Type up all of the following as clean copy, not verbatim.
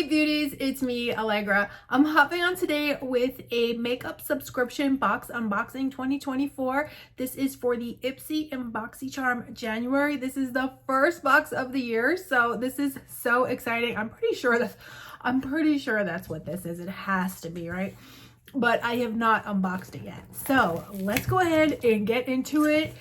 beauties, it's me, Alegra. I'm hopping on today with a makeup subscription box unboxing 2024. This is for the Ipsy and Boxycharm January. This is the first box of the year, so this is so exciting. I'm pretty sure that's what this is. It has to be, right? But I have not unboxed it yet. So let's go ahead and get into it.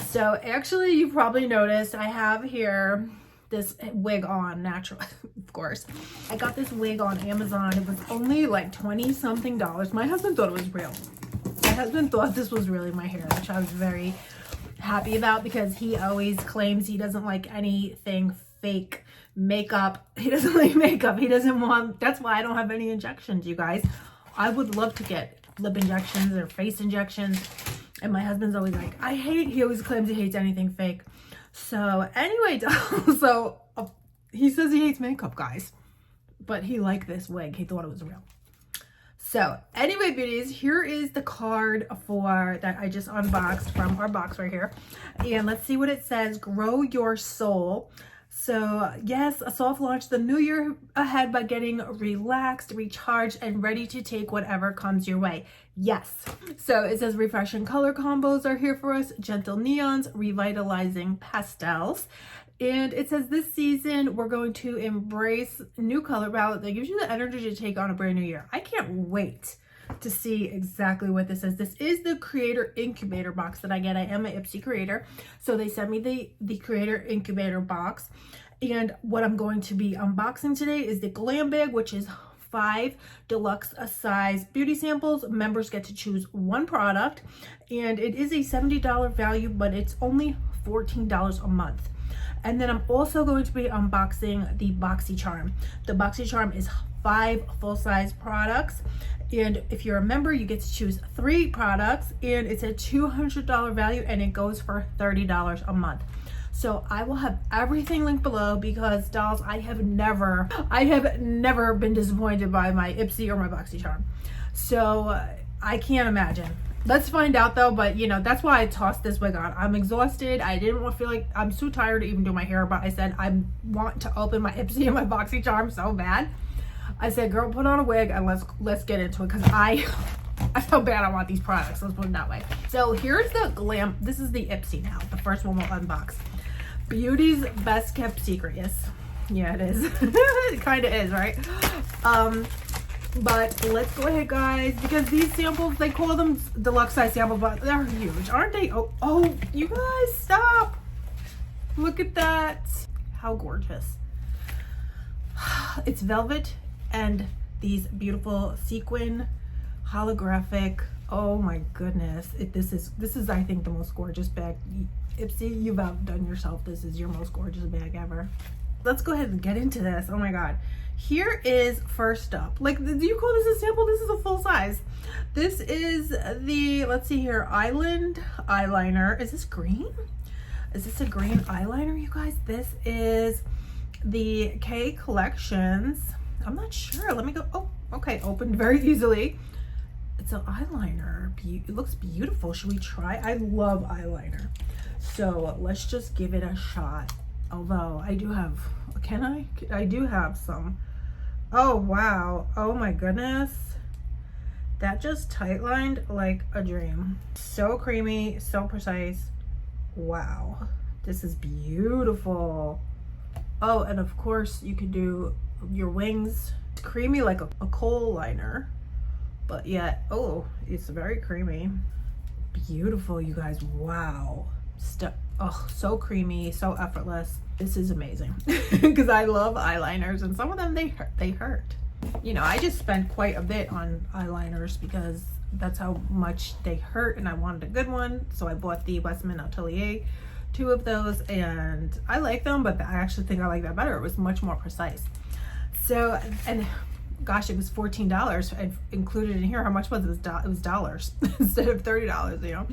So actually, you probably noticed I have here this wig on, natural, of course. I got this wig on Amazon. It was only like 20 something dollars. My husband thought it was real. My husband thought this was really my hair, which I was very happy about because he always claims he doesn't like anything fake makeup. He doesn't like makeup. He doesn't want, that's why I don't have any injections, you guys. I would love to get lip injections or face injections. And my husband's always like, he always claims he hates anything fake. So anyway, he says he hates makeup, guys, but he liked this wig. He thought it was real. So anyway, beauties, here is the card for that I just unboxed from our box right here. And let's see what it says. Grow your soul. So yes, a soft launch the new year ahead by getting relaxed, recharged, and ready to take whatever comes your way. Yes. So it says refreshing color combos are here for us. Gentle neons, revitalizing pastels. And it says this season, we're going to embrace new color palette that gives you the energy to take on a brand new year. I can't wait to see exactly what this is. This is the creator incubator box that I get. I am an Ipsy creator, so they sent me the creator incubator box, and what I'm going to be unboxing today is the glam bag, which is 5 deluxe size beauty samples. Members get to choose one product, and it is a $70 value, but it's only $14 a month. And then I'm also going to be unboxing the Boxycharm. The Boxycharm is 5 full-size products, and if you're a member, you get to choose 3 products, and it's a $200 value, and it goes for $30 a month. So I will have everything linked below because, dolls, I have never been disappointed by my Ipsy or my Boxycharm. So I can't imagine. Let's find out though, but you know, that's why I tossed this wig on. I'm exhausted. I didn't want to feel like, I'm too tired to even do my hair, but I said I want to open my Ipsy and my Boxycharm so bad. I said, girl, put on a wig and let's get into it, because I feel bad. I want these products. Let's put it that way. So here's the glam. This is the Ipsy now. The first one we'll unbox. Beauty's best kept secret. Yes. Yeah, it is. It kind of is, right? But let's go ahead, guys, because these samples, they call them deluxe size samples, but they're huge, aren't they? Oh, you guys, stop. Look at that. How gorgeous. It's velvet and these beautiful sequin holographic. Oh my goodness. This is I think the most gorgeous bag. Ipsy, you've outdone yourself. This is your most gorgeous bag ever. Let's go ahead and get into this. Oh my god. Here is first up. Like, do you call this a sample? This is a full size. This is the, let's see here, Island eyeliner. Is this green? Is this a green eyeliner, you guys? This is the K Collections. I'm not sure. Let me go. Oh, okay. Opened very easily. It's an eyeliner. It looks beautiful. Should we try? I love eyeliner. So let's just give it a shot. Although I do have, I do have some. Oh, wow. Oh my goodness. That just tight lined like a dream. So creamy, so precise. Wow. This is beautiful. Oh, and of course you could do your wings. It's creamy like a coal liner, but yet, oh, it's very creamy. Beautiful, you guys. Wow. Oh, so creamy, so effortless. This is amazing because I love eyeliners, and some of them they hurt. You know, I just spent quite a bit on eyeliners because that's how much they hurt, and I wanted a good one, so I bought the Westman Atelier, 2 of those, and I like them, but I actually think I like that better. It was much more precise. So, and gosh, it was $14. I've included in here. How much was it? It was dollars instead of $30, you know.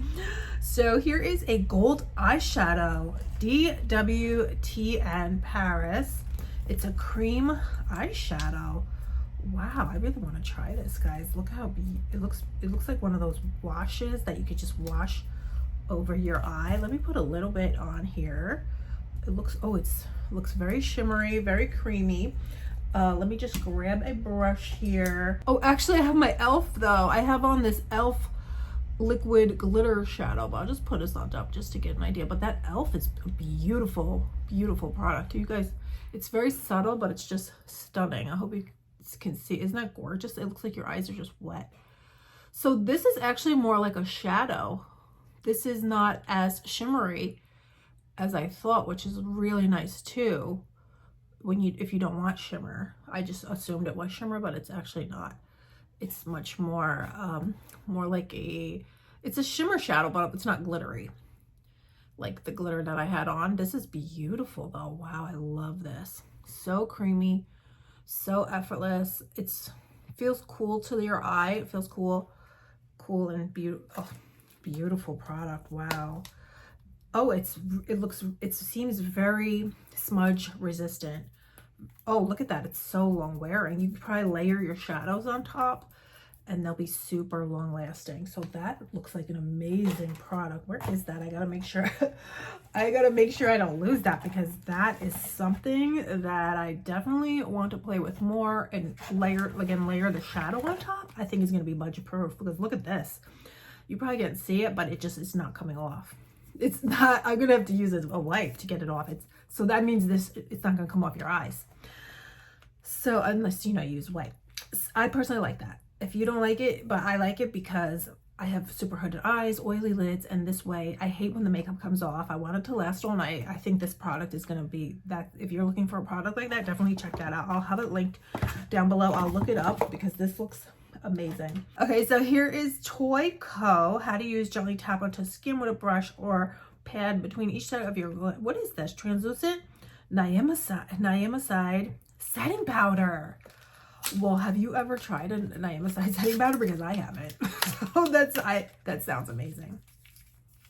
So here is a gold eyeshadow, DWTN Paris. It's a cream eyeshadow. Wow, I really want to try this, guys. Look how it looks. It looks like one of those washes that you could just wash over your eye. Let me put a little bit on here. It looks, oh, it looks very shimmery, very creamy. Let me just grab a brush here. Oh, actually I have my e.l.f. though. I have on this e.l.f. liquid glitter shadow, but I'll just put this on top just to get an idea. But that e.l.f. is a beautiful, beautiful product. You guys, it's very subtle, but it's just stunning. I hope you can see. Isn't that gorgeous? It looks like your eyes are just wet. So this is actually more like a shadow. This is not as shimmery as I thought, which is really nice too. If you don't want shimmer, I just assumed it was shimmer, but it's actually not. It's much more more like it's a shimmer shadow, but it's not glittery like the glitter that I had on. This is beautiful though. Wow, I love this. So creamy, so effortless. It feels cool to your eye. It feels cool and beautiful. Oh, beautiful product. Wow. Oh, it seems very smudge resistant. Oh, look at that. It's so long wearing. You could probably layer your shadows on top and they'll be super long lasting. So that looks like an amazing product. Where is that? I gotta make sure I don't lose that, because that is something that I definitely want to play with more and layer the shadow on top. I think is gonna be budget proof, because look at this. You probably can't see it, but it's not coming off. It's not, I'm gonna have to use a wipe to get it off. So that means it's not gonna come off your eyes. So unless, you use wipe. I personally like that. If you don't like it, but I like it because I have super hooded eyes, oily lids, and this way, I hate when the makeup comes off. I want it to last all night. I think this product is gonna be that. If you're looking for a product like that, definitely check that out. I'll have it linked down below. I'll look it up because this looks amazing. Okay, so here is Toy Co. How to use gently tap onto skin with a brush or pad between each side of your, what is this? Translucent niacinamide setting powder. Well, have you ever tried a niacinamide setting powder? Because I haven't. So that sounds amazing.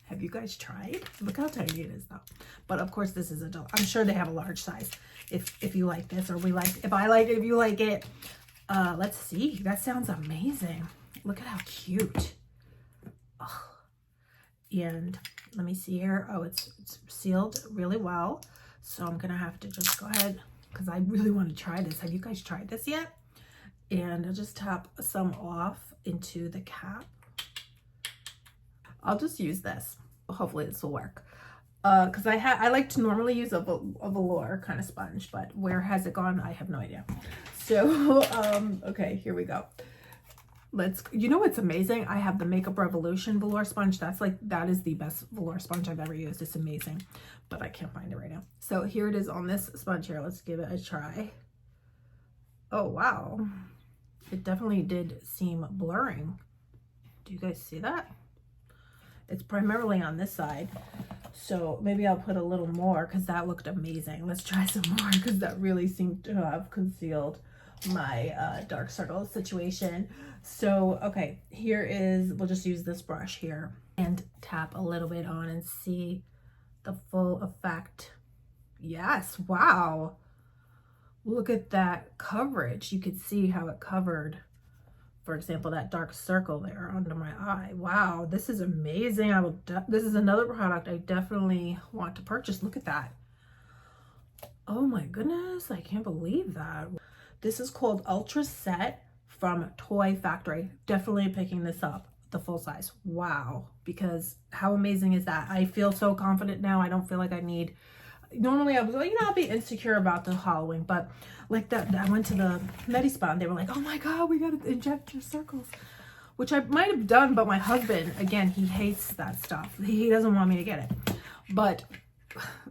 Have you guys tried? Look how tiny it is though. But of course this is adult. I'm sure they have a large size. If you like this, or if I like it, if you like it. Let's see. That sounds amazing. Look at how cute. Oh. And let me see here. Oh, it's sealed really well. So I'm gonna have to just go ahead, because I really want to try this. Have you guys tried this yet? And I'll just tap some off into the cap. I'll just use this. Hopefully this will work. Because I like to normally use a velour kind of sponge, but where has it gone? I have no idea. So, okay, here we go. You know what's amazing? I have the Makeup Revolution velour sponge. That is the best velour sponge I've ever used. It's amazing, but I can't find it right now. So here it is on this sponge here. Let's give it a try. Oh, wow. It definitely did seem blurring. Do you guys see that? It's primarily on this side. So maybe I'll put a little more, because that looked amazing. Let's try some more, because that really seemed to have concealed my dark circle situation. So okay, we'll just use this brush here and tap a little bit on and see the full effect. Yes, wow, look at that coverage. You could see how it covered, for example, that dark circle there under my eye. Wow, this is amazing. This is another product I definitely want to purchase. Look at that. Oh my goodness, I can't believe that. This is called Ultra Set from Toy Factory. Definitely picking this up, the full size. Wow, because how amazing is that? I feel so confident now. I don't feel like I need, normally I was like, I'll be insecure about the Halloween, but like that, I went to the Medi-Spa and they were like, oh my God, we gotta inject your circles, which I might have done, but my husband, again, he hates that stuff. He doesn't want me to get it. But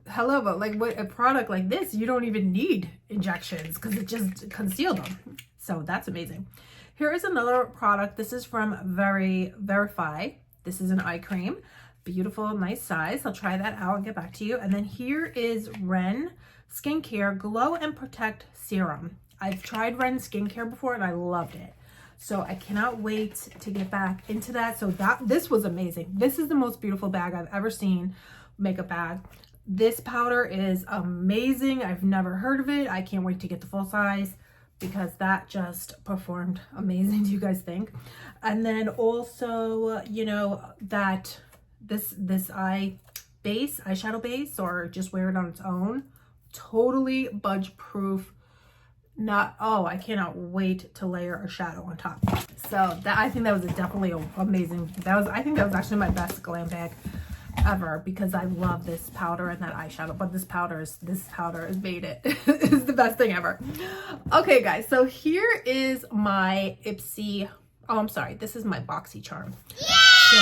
hello, but like what a product like this, you don't even need injections because it just concealed them. So that's amazing. Here is another product. This is from Verify. This is an eye cream. Beautiful, nice size. I'll try that out and get back to you. And then here is Ren Skincare Glow and Protect Serum. I've tried Ren Skincare before and I loved it. So I cannot wait to get back into that. So this was amazing. This is the most beautiful bag I've ever seen, makeup bag. This powder is amazing. I've never heard of it. I can't wait to get the full size because that just performed amazing. Do you guys think? And then also, that this eyeshadow base, or just wear it on its own, totally budge proof. not, oh, I cannot wait to layer a shadow on top. So that, I think that was definitely amazing. I think that was actually my best glam bag ever, because I love this powder and that eyeshadow, but this powder has made it. It's the best thing ever. Okay guys, so here is my Ipsy, oh I'm sorry, this is my Boxycharm. So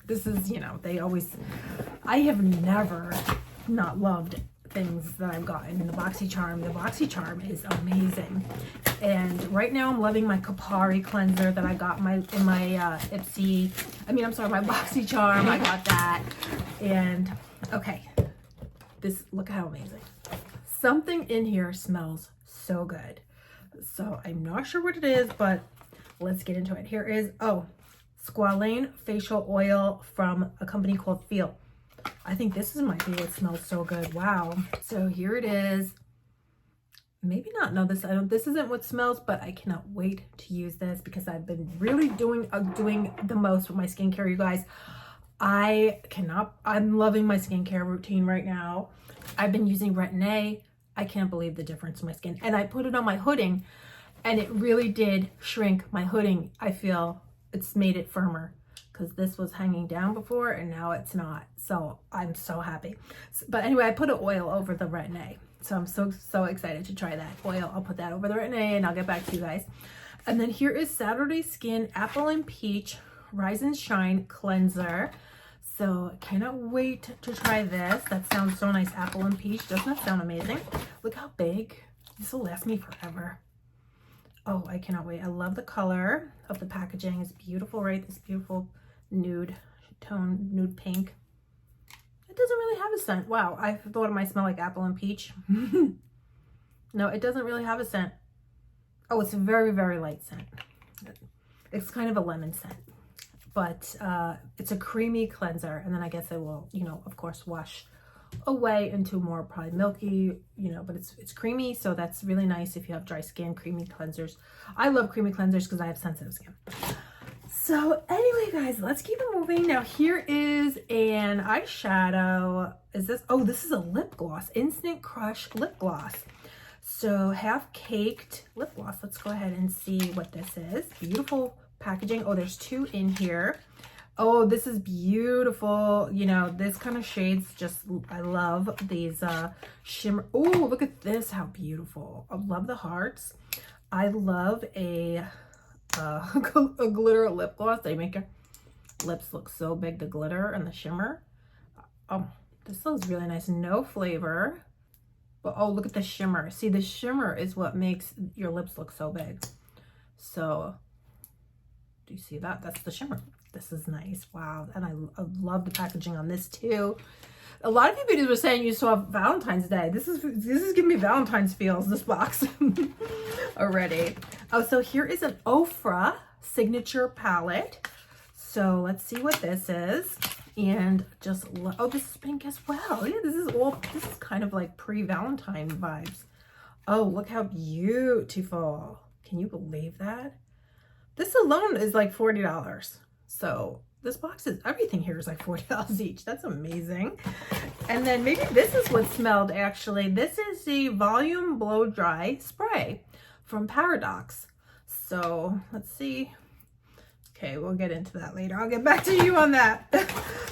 this is, you know, I have never not loved things that I've gotten in the Boxycharm. The Boxycharm is amazing. And right now I'm loving my Kapari cleanser that I got in my Ipsy, my Boxycharm. I got that. And okay, look how amazing. Something in here smells so good. So I'm not sure what it is, but let's get into it. Here is, squalane facial oil from a company called Feel. I think this is my favorite. It smells so good. Wow. So here it is. Maybe not. No, this isn't what smells, but I cannot wait to use this because I've been really doing the most with my skincare, you guys. I'm loving my skincare routine right now. I've been using Retin-A. I can't believe the difference in my skin. And I put it on my hooding and it really did shrink my hooding. I feel it's made it firmer, because this was hanging down before and now it's not. So I'm so happy. But anyway, I put an oil over the Retin-A. So I'm so excited to try that oil. I'll put that over the Retin-A and I'll get back to you guys. And then here is Saturday Skin Apple and Peach Rise and Shine Cleanser. So cannot wait to try this. That sounds so nice. Apple and peach. Doesn't that sound amazing? Look how big. This will last me forever. Oh, I cannot wait. I love the color of the packaging. It's beautiful, right? This beautiful nude tone, nude pink. It doesn't really have a scent. Wow, I thought it might smell like apple and peach. No, it doesn't really have a scent. Oh, it's a very, very light scent. It's kind of a lemon scent. But it's a creamy cleanser. And then I guess it will, you know, of course, wash away into more probably milky, you know, but it's creamy. So that's really nice if you have dry skin. Creamy cleansers. I love creamy cleansers because I have sensitive skin. So anyway, guys, let's keep it moving. Now here is an eyeshadow. This is a lip gloss. Instant Crush lip gloss. So half caked lip gloss. Let's go ahead and see what this is. Beautiful packaging. Oh, there's two in here. Oh, this is beautiful. You know, this kind of shades, I love these shimmer. Oh, look at this. How beautiful. I love the hearts. I love a glitter lip gloss. They make your lips look so big, the glitter and the shimmer. Oh, this looks really nice. No flavor, but oh, look at the shimmer. See, the shimmer is what makes your lips look so big. So do you see that? That's the shimmer. This is nice. Wow. And I love the packaging on this too. A lot of you videos were saying you saw Valentine's Day. This is giving me Valentine's feels, this box already. Oh, so here is an Ofra signature palette. So let's see what this is. And just, oh, this is pink as well. Yeah, this is kind of like pre-Valentine vibes. Oh, look how beautiful. Can you believe that? This alone is like $40. So this box everything here is like $40 each. That's amazing. And then maybe this is what smelled actually. This is the Volume Blow Dry Spray from Paradox. So let's see. Okay, we'll get into that later. I'll get back to you on that.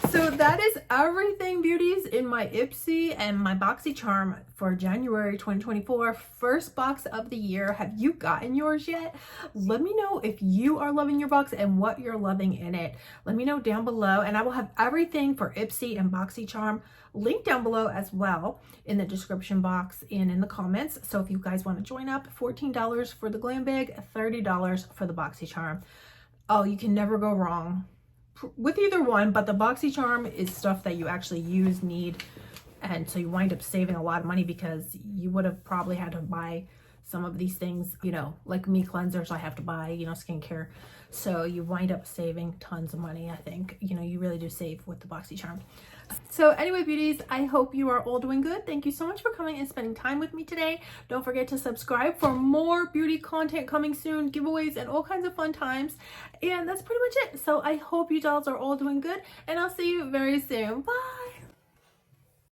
So that is everything, beauties, in my Ipsy and my Boxycharm for January 2024. First box of the year. Have you gotten yours yet? Let me know if you are loving your box and what you're loving in it. Let me know down below, and I will have everything for Ipsy and Boxycharm linked down below as well in the description box and in the comments. So if you guys want to join up, $14 for the glam bag, $30 for the Boxycharm. Oh, you can never go wrong with either one, but the Boxycharm is stuff that you actually need, and so you wind up saving a lot of money because you would have probably had to buy some of these things, you know, like me, cleansers I have to buy, you know, skincare. So you wind up saving tons of money. I think, you know, you really do save with the Boxycharm. So anyway, beauties, I hope you are all doing good. Thank you so much for coming and spending time with me today. Don't forget to subscribe for more beauty content coming soon, giveaways and all kinds of fun times. And that's pretty much it. So I hope you dolls are all doing good, and I'll see you very soon. Bye.